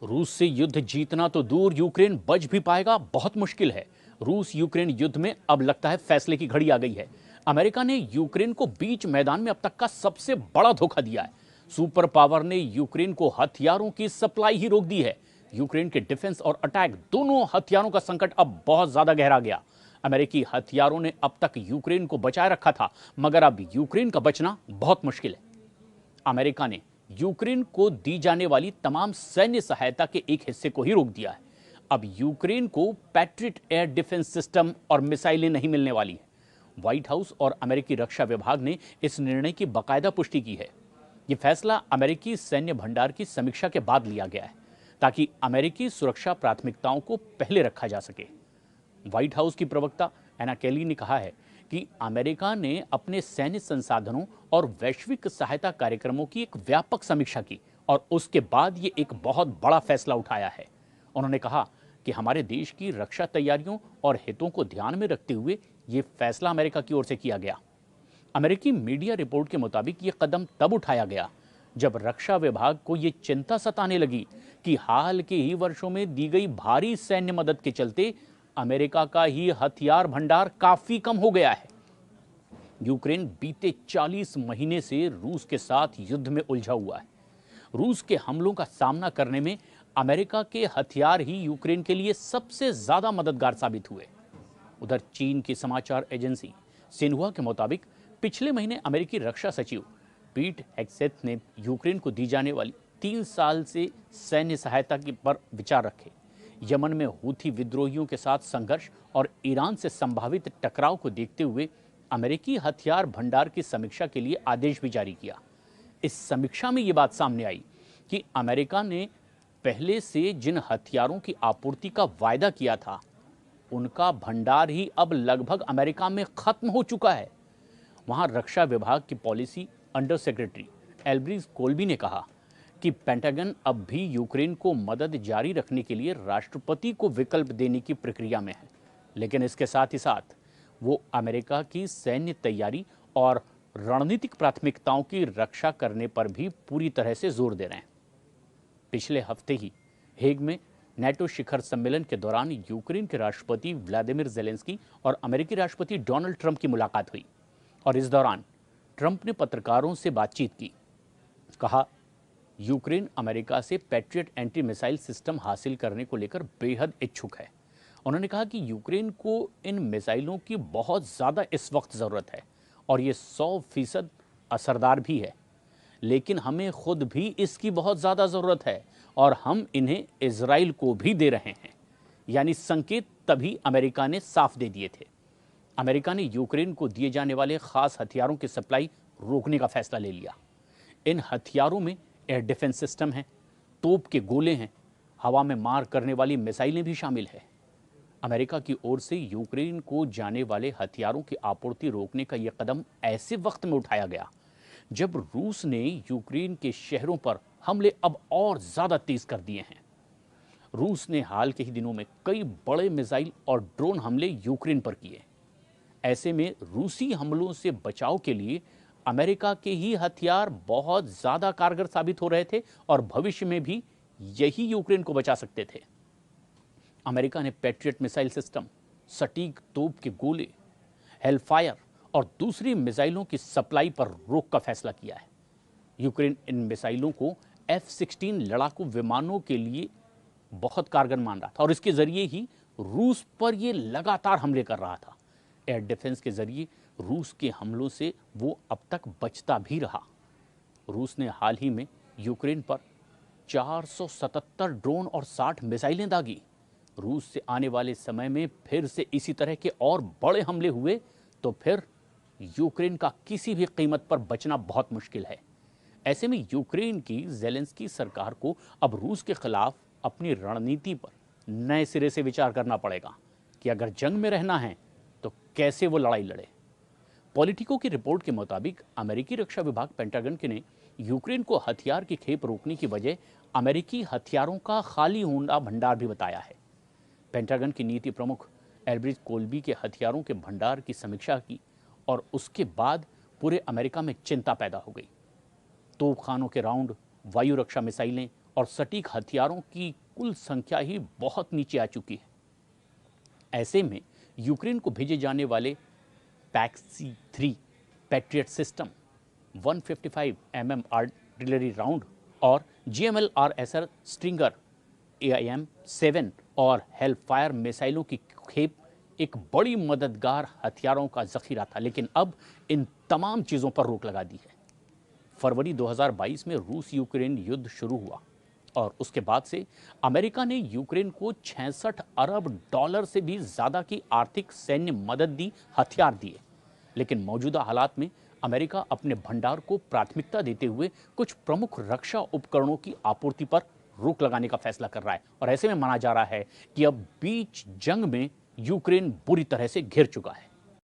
रूस से युद्ध जीतना तो दूर, यूक्रेन बच भी पाएगा बहुत मुश्किल है। रूस यूक्रेन युद्ध में अब लगता है फैसले की घड़ी आ गई है। अमेरिका ने यूक्रेन को बीच मैदान में अब तक का सबसे बड़ा धोखा दिया है। सुपर पावर ने यूक्रेन को हथियारों की सप्लाई ही रोक दी है। यूक्रेन के डिफेंस और अटैक दोनों हथियारों का संकट अब बहुत ज्यादा गहरा गया। अमेरिकी हथियारों ने अब तक यूक्रेन को बचाए रखा था, मगर अब यूक्रेन का बचना बहुत मुश्किल है। अमेरिका ने यूक्रेन को दी जाने वाली तमाम सैन्य सहायता के एक हिस्से को ही रोक दिया है। अब यूक्रेन को पैट्रियट एयर डिफेंस सिस्टम और मिसाइलें नहीं मिलने वाली हैं। व्हाइट हाउस और अमेरिकी रक्षा विभाग ने इस निर्णय की बाकायदा पुष्टि की है। यह फैसला अमेरिकी सैन्य भंडार की समीक्षा के बाद लिया गया है, ताकि अमेरिकी सुरक्षा प्राथमिकताओं को पहले रखा जा सके। व्हाइट हाउस की प्रवक्ता एना केली ने कहा है कि अमेरिका ने अपने सैन्य संसाधनों और वैश्विक सहायता कार्यक्रमों की एक व्यापक समीक्षा की और उसके बाद ये एक बहुत बड़ा फैसला उठाया है। उन्होंने कहा कि हमारे देश की रक्षा तैयारियों और हितों को ध्यान में रखते हुए ये फैसला अमेरिका की ओर से किया गया। अमेरिकी मीडिया रिपोर्ट के मुताबिक ये कदम तब उठाया गया जब रक्षा विभाग को ये चिंता सताने लगी कि हाल के ही वर्षों में दी गई भारी सैन्य मदद के चलते अमेरिका का ही हथियार भंडार काफी कम हो गया है। यूक्रेन बीते 40 महीने से रूस के साथ युद्ध में उलझा हुआ है। रूस के हमलों का सामना करने में अमेरिका के हथियार ही यूक्रेन के लिए सबसे ज्यादा मददगार साबित हुए। उधर चीन की समाचार एजेंसी सिन्हुआ के मुताबिक पिछले महीने अमेरिकी रक्षा सचिव पीट हेग्सेथ ने यूक्रेन को दी जाने वाली 3 साल से सैन्य सहायता पर विचार रखे। यमन में हूथी विद्रोहियों के साथ संघर्ष और ईरान से संभावित टकराव को देखते हुए अमेरिकी हथियार भंडार की समीक्षा के लिए आदेश भी जारी किया। इस समीक्षा में यह बात सामने आई कि अमेरिका ने पहले से जिन हथियारों की आपूर्ति का वायदा किया था, उनका भंडार ही अब लगभग अमेरिका में खत्म हो चुका है। वहां रक्षा विभाग की पॉलिसी अंडर सेक्रेटरी एल्ब्रिज कोल्बी ने कहा कि पेंटागन अब भी यूक्रेन को मदद जारी रखने के लिए राष्ट्रपति को विकल्प देने की प्रक्रिया में है, लेकिन इसके साथ ही साथ वो अमेरिका की सैन्य तैयारी और रणनीतिक प्राथमिकताओं की रक्षा करने पर भी पूरी तरह से जोर दे रहे हैं। पिछले हफ्ते ही हेग में नेटो शिखर सम्मेलन के दौरान यूक्रेन के राष्ट्रपति व्लादिमीर ज़ेलेंस्की और अमेरिकी राष्ट्रपति डोनाल्ड ट्रंप की मुलाकात हुई और इस दौरान ट्रंप ने पत्रकारों से बातचीत की। कहा, यूक्रेन अमेरिका से पैट्रियट एंटी मिसाइल सिस्टम हासिल करने को लेकर बेहद इच्छुक है। उन्होंने कहा कि यूक्रेन को इन मिसाइलों की बहुत ज़्यादा इस वक्त ज़रूरत है और ये 100% असरदार भी है, लेकिन हमें खुद भी इसकी बहुत ज़्यादा ज़रूरत है और हम इन्हें इजराइल को भी दे रहे हैं। यानी संकेत तभी अमेरिका ने साफ दे दिए थे। अमेरिका ने यूक्रेन को दिए जाने वाले खास हथियारों की सप्लाई रोकने का फैसला ले लिया। इन हथियारों में एयर डिफेंस सिस्टम है, तोप के गोले हैं, हवा में मार करने वाली मिसाइलें भी शामिल है। अमेरिका की ओर से यूक्रेन को जाने वाले हथियारों की आपूर्ति रोकने का यह कदम ऐसे वक्त में उठाया गया जब रूस ने यूक्रेन के शहरों पर हमले अब और ज्यादा तेज कर दिए हैं। रूस ने हाल के ही दिनों में कई बड़े मिसाइल और ड्रोन हमले यूक्रेन पर किए। ऐसे में रूसी हमलों से बचाव के लिए अमेरिका के ही हथियार बहुत ज्यादा कारगर साबित हो रहे थे और भविष्य में भी यही यूक्रेन को बचा सकते थे। अमेरिका ने पैट्रियट मिसाइल सिस्टम, सटीक तोप के गोले, हेलफायर और दूसरी मिसाइलों की सप्लाई पर रोक का फैसला किया है। यूक्रेन इन मिसाइलों को F-16 लड़ाकू विमानों के लिए बहुत कारगर मान रहा था और इसके जरिए ही रूस पर यह लगातार हमले कर रहा था। एयर डिफेंस के जरिए रूस के हमलों से वो अब तक बचता भी रहा। रूस ने हाल ही में यूक्रेन पर 477 ड्रोन और 60 मिसाइलें दागी। रूस से आने वाले समय में फिर से इसी तरह के और बड़े हमले हुए तो फिर यूक्रेन का किसी भी कीमत पर बचना बहुत मुश्किल है। ऐसे में यूक्रेन की ज़ेलेंस्की सरकार को अब रूस के खिलाफ अपनी रणनीति पर नए सिरे से विचार करना पड़ेगा कि अगर जंग में रहना है तो कैसे वो लड़ाई लड़े। पॉलिटिको की रिपोर्ट के मुताबिक अमेरिकी रक्षा विभाग पेंटागन के ने यूक्रेन को हथियार की खेप रोकने की वजह अमेरिकी हथियारों का खाली होना भंडार भी बताया है। पेंटागन की नीति प्रमुख एल्ब्रिज कोल्बी के हथियारों के भंडार की समीक्षा की और उसके बाद पूरे अमेरिका में चिंता पैदा हो गई। तोपखानों के राउंड, वायु रक्षा मिसाइलें और सटीक हथियारों की कुल संख्या ही बहुत नीचे आ चुकी है। ऐसे में यूक्रेन को भेजे जाने वाले पैक्सी-3 पैट्रियट सिस्टम, 155 आर्टिलरी राउंड और GMLRS स्ट्रिंगर AIM-7 और हेलफायर मिसाइलों की खेप एक बड़ी मददगार हथियारों का जखीरा था, लेकिन अब इन तमाम चीज़ों पर रोक लगा दी है। फरवरी 2022 में रूस यूक्रेन युद्ध शुरू हुआ और उसके बाद से अमेरिका ने यूक्रेन को 66 अरब डॉलर से भी ज़्यादा की आर्थिक सैन्य मदद दी, हथियार दिए। लेकिन मौजूदा हालात में अमेरिका अपने भंडार को प्राथमिकता देते हुए कुछ प्रमुख रक्षा उपकरणों की आपूर्ति पर रोक लगाने का फैसला कर रहा है और ऐसे में माना जा रहा है कि अब बीच जंग में यूक्रेन बुरी तरह से घिर चुका है।